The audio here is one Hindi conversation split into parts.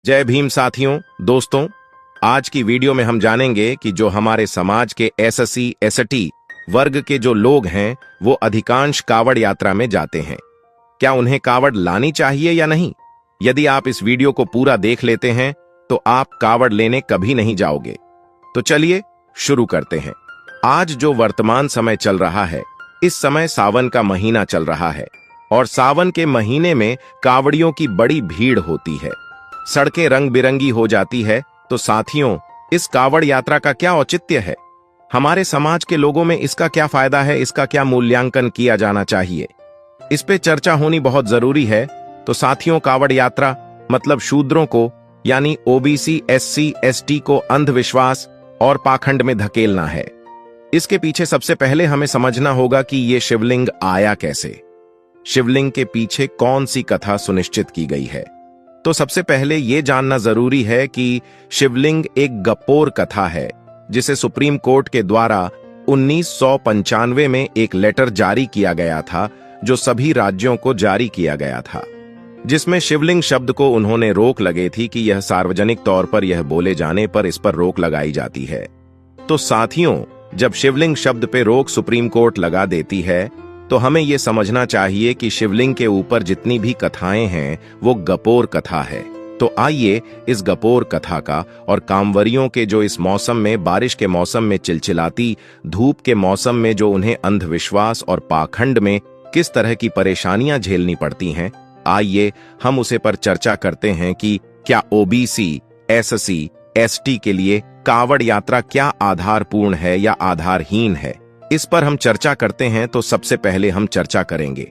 जय भीम साथियों, दोस्तों। आज की वीडियो में हम जानेंगे कि जो हमारे समाज के एससी एसटी वर्ग के जो लोग हैं वो अधिकांश कावड़ यात्रा में जाते हैं। क्या उन्हें कावड़ लानी चाहिए या नहीं? यदि आप इस वीडियो को पूरा देख लेते हैं तो आप कावड़ लेने कभी नहीं जाओगे। तो चलिए शुरू करते हैं। आज जो वर्तमान समय चल रहा है, इस समय सावन का महीना चल रहा है और सावन के महीने में कावड़ियों की बड़ी भीड़ होती है। सड़कें रंग बिरंगी हो जाती है। तो साथियों, इस कावड़ यात्रा का क्या औचित्य है? हमारे समाज के लोगों में इसका क्या फायदा है? इसका क्या मूल्यांकन किया जाना चाहिए? इस पे चर्चा होनी बहुत जरूरी है। तो साथियों, कावड़ यात्रा मतलब शूद्रों को यानी ओबीसी एससी एसटी को अंधविश्वास और पाखंड में धकेलना है। इसके पीछे सबसे पहले हमें समझना होगा कि ये शिवलिंग आया कैसे। शिवलिंग के पीछे कौन सी कथा सुनिश्चित की गई है? तो सबसे पहले यह जानना जरूरी है कि शिवलिंग एक गपोर कथा है, जिसे सुप्रीम कोर्ट के द्वारा 1995 में एक लेटर जारी किया गया था, जो सभी राज्यों को जारी किया गया था, जिसमें शिवलिंग शब्द को उन्होंने रोक लगे थी कि यह सार्वजनिक तौर पर यह बोले जाने पर इस पर रोक लगाई जाती है। तो साथियों, जब शिवलिंग शब्द पे रोक सुप्रीम कोर्ट लगा देती है तो हमें यह समझना चाहिए कि शिवलिंग के ऊपर जितनी भी कथाएं हैं वो गपोर कथा है। तो आइए इस गपोर कथा का और कांवरियों के जो इस मौसम में, बारिश के मौसम में चिलचिलाती धूप के मौसम में जो उन्हें अंधविश्वास और पाखंड में किस तरह की परेशानियां झेलनी पड़ती हैं, आइए हम उसे पर चर्चा करते हैं कि क्या ओबीसी एससी एसटी के लिए कावड़ यात्रा क्या आधारपूर्ण है या आधारहीन है। इस पर हम चर्चा करते हैं। तो सबसे पहले हम चर्चा करेंगे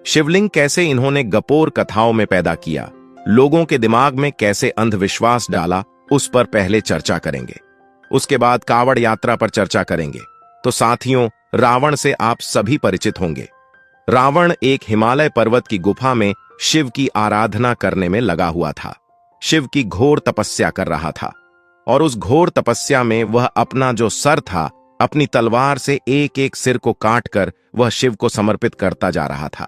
शिवलिंग कैसे इन्होंने गपोर कथाओं में पैदा किया, लोगों के दिमाग में कैसे अंधविश्वास डाला, उस पर पहले चर्चा करेंगे। उसके बाद कावड़ यात्रा पर चर्चा करेंगे। तो साथियों, रावण से आप सभी परिचित होंगे। रावण एक हिमालय पर्वत की गुफा में शिव की आराधना करने में लगा हुआ था। शिव की घोर तपस्या कर रहा था और उस घोर तपस्या में वह अपना जो सर था, अपनी तलवार से एक एक सिर को काटकर वह शिव को समर्पित करता जा रहा था।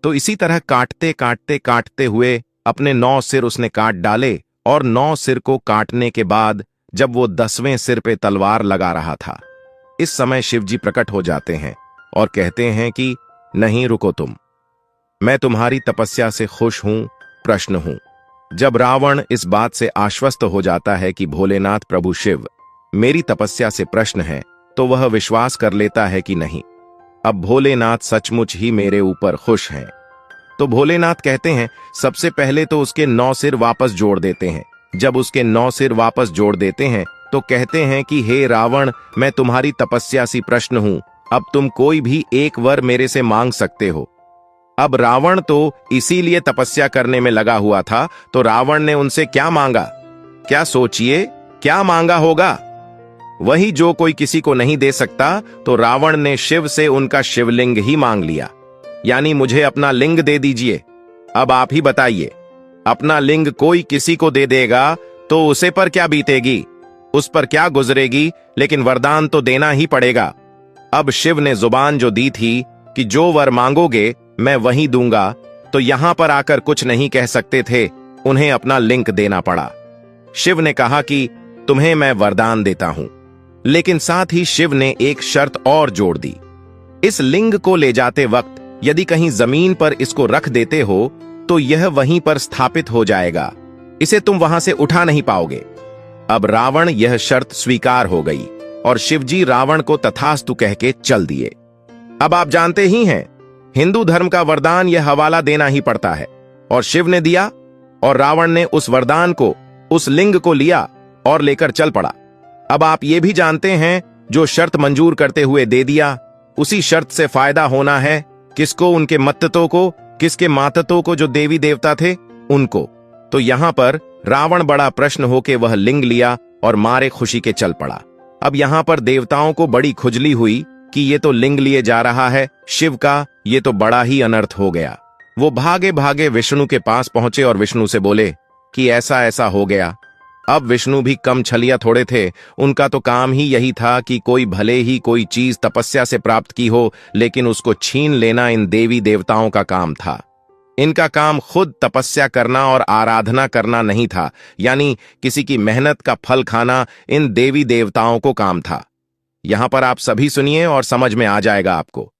तो इसी तरह काटते काटते काटते हुए अपने 9 सिर उसने काट डाले और 9 सिर को काटने के बाद जब वो 10वें सिर पे तलवार लगा रहा था, इस समय शिव जी प्रकट हो जाते हैं और कहते हैं कि नहीं रुको तुम, मैं तुम्हारी तपस्या से खुश हूं, प्रश्न हूं। जब रावण इस बात से आश्वस्त हो जाता है कि भोलेनाथ प्रभु शिव मेरी तपस्या से प्रश्न है, तो वह विश्वास कर लेता है कि नहीं, अब भोलेनाथ सचमुच ही मेरे ऊपर खुश हैं। तो भोलेनाथ कहते हैं सबसे पहले तो उसके 9 सिर वापस जोड़ देते हैं। जब उसके 9 सिर वापस जोड़ देते हैं तो कहते हैं कि हे रावण, मैं तुम्हारी तपस्या से प्रश्न हूं, अब तुम कोई भी एक वर मेरे से मांग सकते हो। अब रावण तो इसीलिए तपस्या करने में लगा हुआ था, तो रावण ने उनसे क्या मांगा? क्या सोचिए, क्या मांगा होगा? वही जो कोई किसी को नहीं दे सकता। तो रावण ने शिव से उनका शिवलिंग ही मांग लिया, यानी मुझे अपना लिंग दे दीजिए। अब आप ही बताइए, अपना लिंग कोई किसी को दे देगा तो उसे पर क्या बीतेगी, उस पर क्या गुजरेगी, लेकिन वरदान तो देना ही पड़ेगा। अब शिव ने जुबान जो दी थी कि जो वर मांगोगे मैं वही दूंगा, तो यहां पर आकर कुछ नहीं कह सकते थे, उन्हें अपना लिंग देना पड़ा। शिव ने कहा कि तुम्हें मैं वरदान देता हूं, लेकिन साथ ही शिव ने एक शर्त और जोड़ दी। इस लिंग को ले जाते वक्त यदि कहीं जमीन पर इसको रख देते हो तो यह वहीं पर स्थापित हो जाएगा, इसे तुम वहां से उठा नहीं पाओगे। अब रावण यह शर्त स्वीकार हो गई और शिवजी रावण को तथास्तु कह के चल दिए। अब आप जानते ही हैं, हिंदू धर्म का वरदान यह हवाला देना ही पड़ता है, और शिव ने दिया और रावण ने उस वरदान को, उस लिंग को लिया और लेकर चल पड़ा। अब आप ये भी जानते हैं, जो शर्त मंजूर करते हुए दे दिया, उसी शर्त से फायदा होना है किसको? उनके मत्ततों को। किसके माततों को? जो देवी देवता थे उनको। तो यहां पर रावण बड़ा प्रश्न होके वह लिंग लिया और मारे खुशी के चल पड़ा। अब यहां पर देवताओं को बड़ी खुजली हुई कि ये तो लिंग लिए जा रहा है शिव का, ये तो बड़ा ही अनर्थ हो गया। वो भागे भागे विष्णु के पास पहुंचे और विष्णु से बोले कि ऐसा ऐसा हो गया। अब विष्णु भी कम छलिया थोड़े थे, उनका तो काम ही यही था कि कोई भले ही कोई चीज तपस्या से प्राप्त की हो, लेकिन उसको छीन लेना इन देवी देवताओं का काम था। इनका काम खुद तपस्या करना और आराधना करना नहीं था, यानी किसी की मेहनत का फल खाना इन देवी देवताओं को काम था। यहां पर आप सभी सुनिए और समझ में आ जाएगा आपको।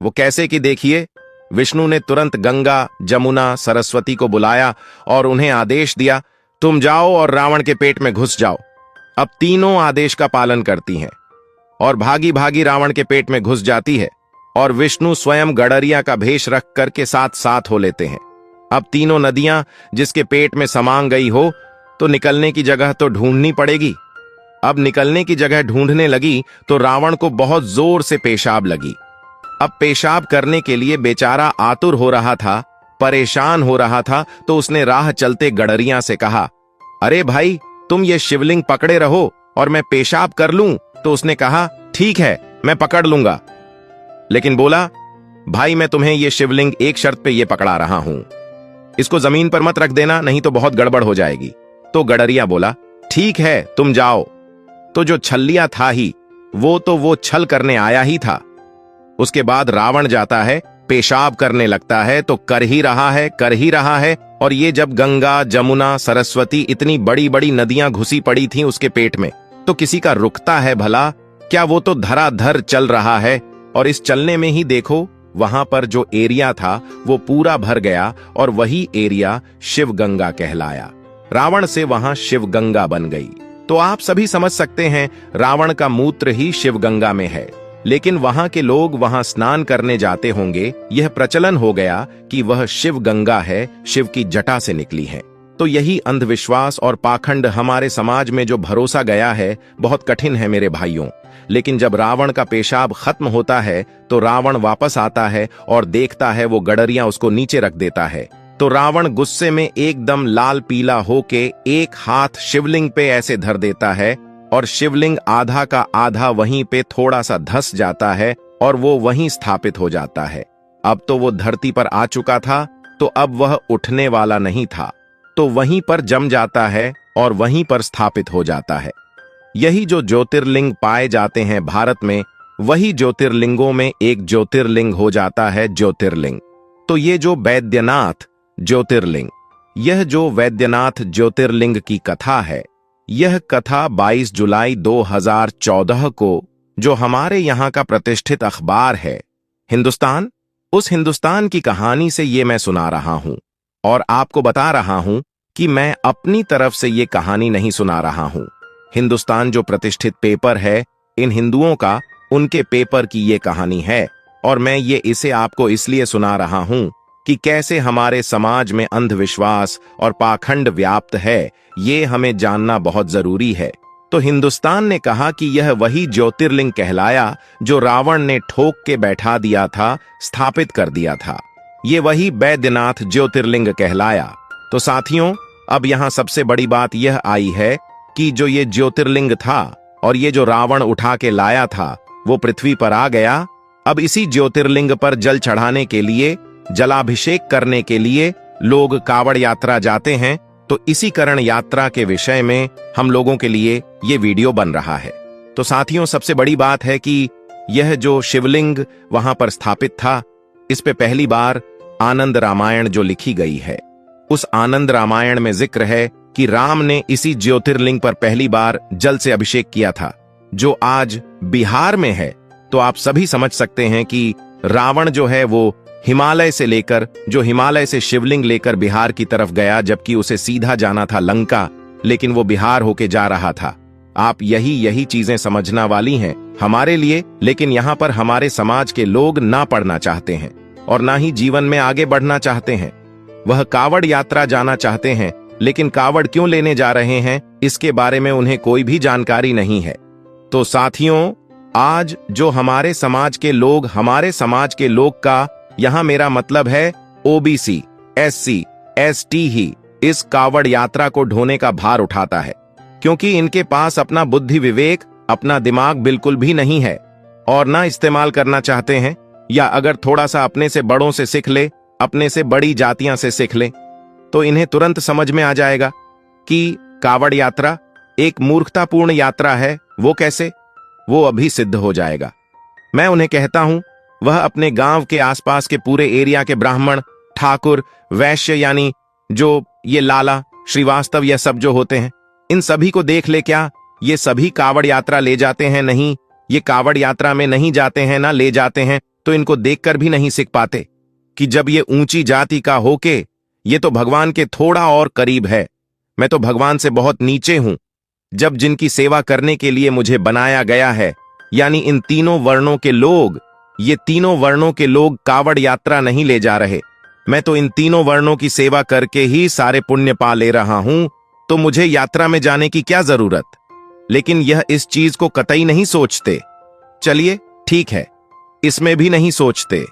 वो कैसे कि देखिए, विष्णु ने तुरंत गंगा, जमुना, सरस्वती को बुलाया और उन्हें आदेश दिया, तुम जाओ और रावण के पेट में घुस जाओ। अब तीनों आदेश का पालन करती हैं और भागी भागी रावण के पेट में घुस जाती है और विष्णु स्वयं गडरिया का भेष रख करके साथ साथ हो लेते हैं। अब तीनों नदियां जिसके पेट में समांग गई हो तो निकलने की जगह तो ढूंढनी पड़ेगी। अब निकलने की जगह ढूंढने लगी तो रावण को बहुत जोर से पेशाब लगी। अब पेशाब करने के लिए बेचारा आतुर हो रहा था, परेशान हो रहा था, तो उसने राह चलते गडरिया से कहा, अरे भाई, तुम ये शिवलिंग पकड़े रहो और मैं पेशाब कर लूं। तो उसने कहा, ठीक है, मैं पकड़ लूंगा। लेकिन बोला, भाई मैं तुम्हें ये शिवलिंग एक शर्त पे ये पकड़ा रहा हूं, इसको जमीन पर मत रख देना, नहीं तो बहुत गड़बड़ हो जाएगी। तो गडरिया बोला, ठीक है, तुम जाओ। तो जो छल्लिया था ही, वो छल करने आया ही था। उसके बाद रावण जाता है, पेशाब करने लगता है, तो कर ही रहा है। और ये जब गंगा, जमुना, सरस्वती इतनी बड़ी बड़ी नदियां घुसी पड़ी थीं उसके पेट में, तो किसी का रुकता है भला? क्या वो तो धराधर चल रहा है। और इस चलने में ही देखो, वहां पर जो एरिया था वो पूरा भर गया और वही एरिया शिवगंगा कहलाया। रावण से वहां शिवगंगा बन गई। तो आप सभी समझ सकते हैं, रावण का मूत्र ही शिवगंगा में है। लेकिन वहां के लोग वहां स्नान करने जाते होंगे, यह प्रचलन हो गया कि वह शिवगंगा है, शिव की जटा से निकली है। तो यही अंधविश्वास और पाखंड हमारे समाज में जो भरोसा गया है, बहुत कठिन है मेरे भाइयों। लेकिन जब रावण का पेशाब खत्म होता है तो रावण वापस आता है और देखता है वो गडरिया उसको नीचे रख देता है। तो रावण गुस्से में एकदम लाल पीला होके एक हाथ शिवलिंग पे ऐसे धर देता है और शिवलिंग आधा का आधा वहीं पे थोड़ा सा धंस जाता है और वो वहीं स्थापित हो जाता है। अब तो वो धरती पर आ चुका था, तो अब वह उठने वाला नहीं था, तो वहीं पर जम जाता है और वहीं पर स्थापित हो जाता है। यही जो ज्योतिर्लिंग पाए जाते हैं भारत में, वही ज्योतिर्लिंगों में एक ज्योतिर्लिंग हो जाता है ज्योतिर्लिंग। तो ये जो वैद्यनाथ ज्योतिर्लिंग, यह जो वैद्यनाथ ज्योतिर्लिंग की कथा है, यह कथा 22 जुलाई 2014 को जो हमारे यहाँ का प्रतिष्ठित अखबार है हिंदुस्तान, उस हिंदुस्तान की कहानी से ये मैं सुना रहा हूं। और आपको बता रहा हूं कि मैं अपनी तरफ से ये कहानी नहीं सुना रहा हूं। हिंदुस्तान जो प्रतिष्ठित पेपर है इन हिंदुओं का, उनके पेपर की ये कहानी है। और मैं ये इसे आपको इसलिए सुना रहा हूं कि कैसे हमारे समाज में अंधविश्वास और पाखंड व्याप्त है, ये हमें जानना बहुत जरूरी है। तो हिंदुस्तान ने कहा कि यह वही ज्योतिर्लिंग कहलाया जो रावण ने ठोक के बैठा दिया था, स्थापित कर दिया था। ये वही वैद्यनाथ ज्योतिर्लिंग कहलाया। तो साथियों, अब यहां सबसे बड़ी बात यह आई है कि जो ये ज्योतिर्लिंग था और ये जो रावण उठा के लाया था, वो पृथ्वी पर आ गया। अब इसी ज्योतिर्लिंग पर जल चढ़ाने के लिए, जलाभिषेक करने के लिए लोग कावड़ यात्रा जाते हैं। तो इसी कारण यात्रा के विषय में हम लोगों के लिए ये वीडियो बन रहा है। तो साथियों, सबसे बड़ी बात है कि यह जो शिवलिंग वहां पर स्थापित था, इस पे पहली बार आनंद रामायण जो लिखी गई है, उस आनंद रामायण में जिक्र है कि राम ने इसी ज्योतिर्लिंग पर पहली बार जल से अभिषेक किया था, जो आज बिहार में है। तो आप सभी समझ सकते हैं कि रावण जो है वो हिमालय से शिवलिंग लेकर बिहार की तरफ गया, जबकि उसे सीधा जाना था लंका, लेकिन वो बिहार होके जा रहा था। आप यही चीजें समझना वाली हैं हमारे लिए। लेकिन यहाँ पर हमारे समाज के लोग ना पढ़ना चाहते हैं और ना ही जीवन में आगे बढ़ना चाहते हैं। वह कावड़ यात्रा जाना चाहते हैं, लेकिन कावड़ क्यों लेने जा रहे हैं, इसके बारे में उन्हें कोई भी जानकारी नहीं है। तो साथियों, आज जो हमारे समाज के लोग का, यहां मेरा मतलब है ओबीसी, एससी, एसटी ही इस कावड़ यात्रा को ढोने का भार उठाता है, क्योंकि इनके पास अपना बुद्धि विवेक, अपना दिमाग बिल्कुल भी नहीं है और ना इस्तेमाल करना चाहते हैं। या अगर थोड़ा सा अपने से बड़ों से सीख ले, अपने से बड़ी जातियां से सीख ले, तो इन्हें तुरंत समझ में आ जाएगा कि कावड़ यात्रा एक मूर्खतापूर्ण यात्रा है। वो कैसे? वो अभी सिद्ध हो जाएगा। मैं उन्हें कहता हूं, वह अपने गांव के आसपास के पूरे एरिया के ब्राह्मण, ठाकुर, वैश्य यानी जो ये लाला, श्रीवास्तव, यह सब जो होते हैं, इन सभी को देख ले। क्या ये सभी कावड़ यात्रा ले जाते हैं? नहीं, ये कावड़ यात्रा में नहीं जाते हैं, ना ले जाते हैं, तो इनको देखकर भी नहीं सीख पाते कि जब ये ऊंची जाति का होके ये तो भगवान के थोड़ा और करीब है, मैं तो भगवान से बहुत नीचे हूं। जब जिनकी सेवा करने के लिए मुझे बनाया गया है, यानी इन तीनों वर्णों के लोग, ये तीनों वर्णों के लोग कावड़ यात्रा नहीं ले जा रहे, मैं तो इन तीनों वर्णों की सेवा करके ही सारे पुण्य पा ले रहा हूं, तो मुझे यात्रा में जाने की क्या जरूरत? लेकिन यह इस चीज को कतई नहीं सोचते। चलिए ठीक है, इसमें भी नहीं सोचते।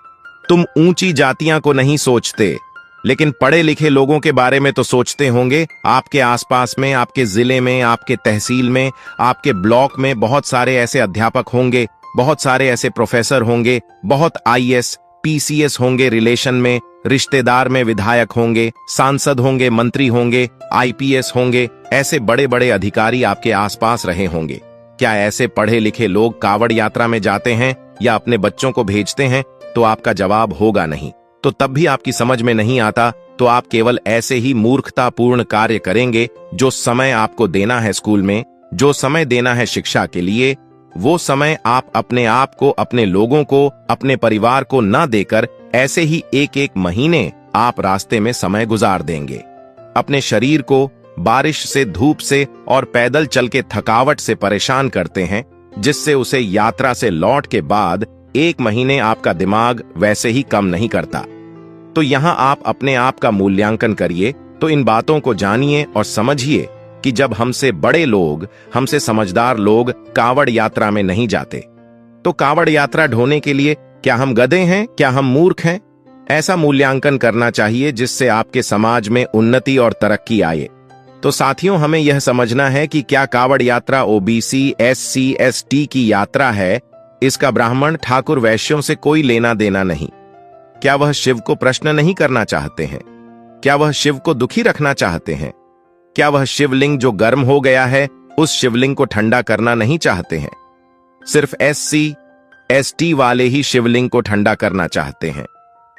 तुम ऊंची जातियां को नहीं सोचते, लेकिन पढ़े लिखे लोगों के बारे में तो सोचते होंगे। आपके आसपास में, आपके जिले में, आपके तहसील में, आपके ब्लॉक में बहुत सारे ऐसे अध्यापक होंगे, बहुत सारे ऐसे प्रोफेसर होंगे, बहुत आईएएस, पीसीएस होंगे, रिलेशन में, रिश्तेदार में विधायक होंगे, सांसद होंगे, मंत्री होंगे, आईपीएस होंगे, ऐसे बड़े बड़े अधिकारी आपके आसपास रहे होंगे। क्या ऐसे पढ़े लिखे लोग कावड़ यात्रा में जाते हैं या अपने बच्चों को भेजते हैं? तो आपका जवाब होगा नहीं। तो तब भी आपकी समझ में नहीं आता, तो आप केवल ऐसे ही मूर्खतापूर्ण कार्य करेंगे। जो समय आपको देना है स्कूल में, जो समय देना है शिक्षा के लिए, वो समय आप अपने आप को, अपने लोगों को, अपने परिवार को ना देकर ऐसे ही एक एक महीने आप रास्ते में समय गुजार देंगे। अपने शरीर को बारिश से, धूप से और पैदल चल के थकावट से परेशान करते हैं, जिससे उसे यात्रा से लौट के बाद एक महीने आपका दिमाग वैसे ही कम नहीं करता। तो यहां आप अपने आप का मूल्यांकन करिए। तो इन बातों को जानिए और समझिए कि जब हमसे बड़े लोग, हमसे समझदार लोग कावड़ यात्रा में नहीं जाते, तो कावड़ यात्रा ढोने के लिए क्या हम गधे हैं? क्या हम मूर्ख हैं? ऐसा मूल्यांकन करना चाहिए जिससे आपके समाज में उन्नति और तरक्की आए। तो साथियों, हमें यह समझना है कि क्या कावड़ यात्रा ओबीसी, एससी, एसटी की यात्रा है? इसका ब्राह्मण, ठाकुर, वैश्यों से कोई लेना देना नहीं। क्या वह शिव को प्रश्न नहीं करना चाहते हैं? क्या वह शिव को दुखी रखना चाहते हैं? क्या वह शिवलिंग जो गर्म हो गया है, उस शिवलिंग को ठंडा करना नहीं चाहते हैं? सिर्फ एससी, एसटी वाले ही शिवलिंग को ठंडा करना चाहते हैं।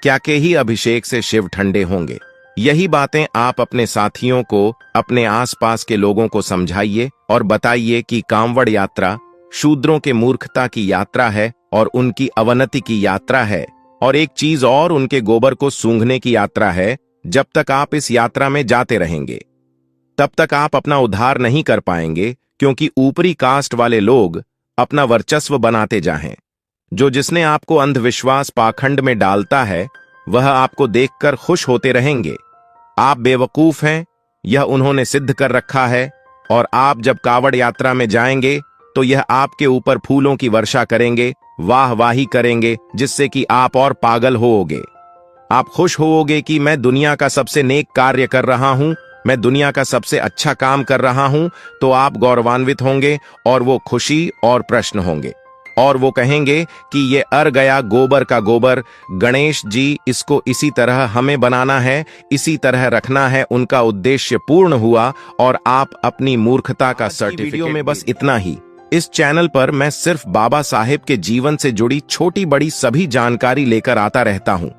क्या के ही अभिषेक से शिव ठंडे होंगे? यही बातें आप अपने साथियों को, अपने आसपास के लोगों को समझाइए और बताइए कि कांवड़ यात्रा शूद्रों के मूर्खता की यात्रा है और उनकी अवनति की यात्रा है, और एक चीज और, उनके गोबर को सूंघने की यात्रा है। जब तक आप इस यात्रा में जाते रहेंगे, तब तक आप अपना उद्धार नहीं कर पाएंगे, क्योंकि ऊपरी कास्ट वाले लोग अपना वर्चस्व बनाते जाएं। जिसने आपको अंधविश्वास पाखंड में डालता है, वह आपको देखकर खुश होते रहेंगे। आप बेवकूफ हैं, यह उन्होंने सिद्ध कर रखा है, और आप जब कावड़ यात्रा में जाएंगे तो यह आपके ऊपर फूलों की वर्षा करेंगे, वाहवाही करेंगे, जिससे कि आप और पागल होओगे। आप खुश होओगे कि मैं दुनिया का सबसे नेक कार्य कर रहा हूं, मैं दुनिया का सबसे अच्छा काम कर रहा हूं। तो आप गौरवान्वित होंगे और वो खुशी और प्रश्न होंगे, और वो कहेंगे कि ये अर गया गोबर का गोबर, गणेश जी, इसको इसी तरह हमें बनाना है, इसी तरह रखना है। उनका उद्देश्य पूर्ण हुआ और आप अपनी मूर्खता का सर्टिफिकेट। वीडियो में बस इतना ही। इस चैनल पर मैं सिर्फ बाबा साहेब के जीवन से जुड़ी छोटी बड़ी सभी जानकारी लेकर आता रहता हूं।